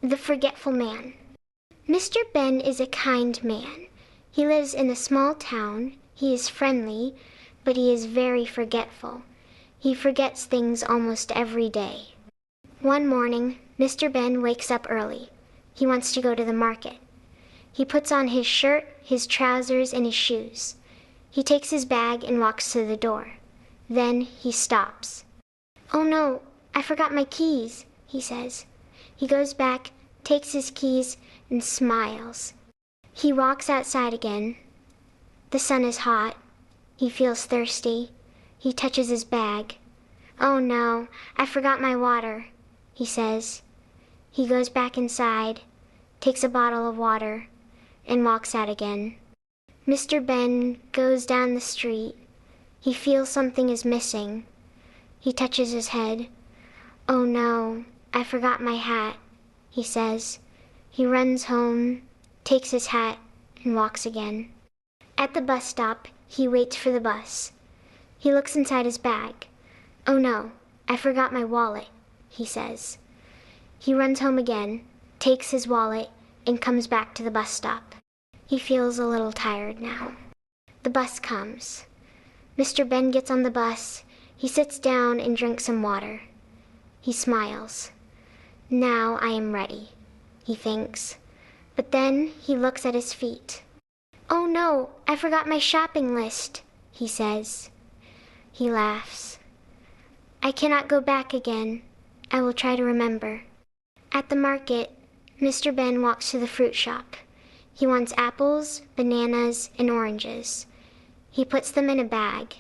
The Forgetful Man. Mr. Ben is a kind man. He lives in a small town. He is friendly, but he is very forgetful. He forgets things almost every day. One morning, Mr. Ben wakes up early. He wants to go to the market. He puts on his shirt, his trousers, and his shoes. He takes his bag and walks to the door. Then he stops. "Oh no, I forgot my keys," he says. He goes back, takes his keys, and smiles. He walks outside again. The sun is hot. He feels thirsty. He touches his bag. "Oh no, I forgot my water," he says. He goes back inside, takes a bottle of water, and walks out again. Mr. Ben goes down the street. He feels something is missing. He touches his head. "Oh no, I forgot my hat," he says. He runs home, takes his hat, and walks again. At the bus stop, he waits for the bus. He looks inside his bag. "Oh no, I forgot my wallet," he says. He runs home again, takes his wallet, and comes back to the bus stop. He feels a little tired now. The bus comes. Mr. Ben gets on the bus. He sits down and drinks some water. He smiles. "Now I am ready," he thinks. But then he looks at his feet. "Oh no, I forgot my shopping list," he says. He laughs. "I cannot go back again. I will try to remember." At the market, Mr. Ben walks to the fruit shop. He wants apples, bananas, and oranges. He puts them in a bag.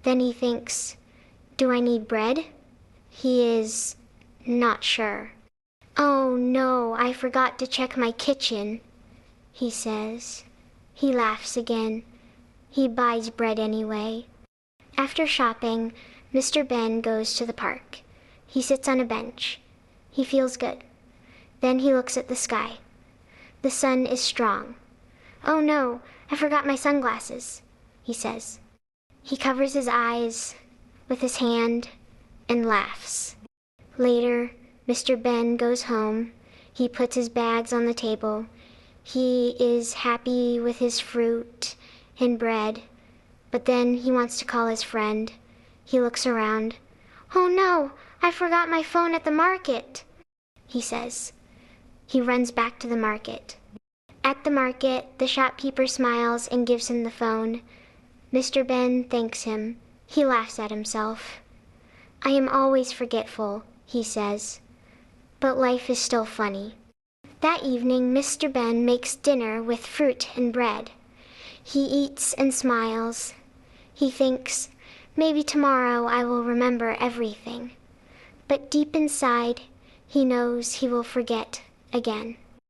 Then he thinks, "Do I need bread?" He is not sure. "Oh no, I forgot to check my kitchen," he says. He laughs again. He buys bread anyway. After shopping, Mr. Ben goes to the park. He sits on a bench. He feels good. Then he looks at the sky. The sun is strong. "Oh no, I forgot my sunglasses," he says. He covers his eyes with his hand and laughs. Later, Mr. Ben goes home. He puts his bags on the table. He is happy with his fruit and bread, but then he wants to call his friend. He looks around. "Oh no, I forgot my phone at the market," he says. He runs back to the market. At the market, the shopkeeper smiles and gives him the phone. Mr. Ben thanks him. He laughs at himself. "I am always forgetful," he says. "But life is still funny." That evening, Mr. Ben makes dinner with fruit and bread. He eats and smiles. He thinks, "Maybe tomorrow I will remember everything." But deep inside, he knows he will forget again.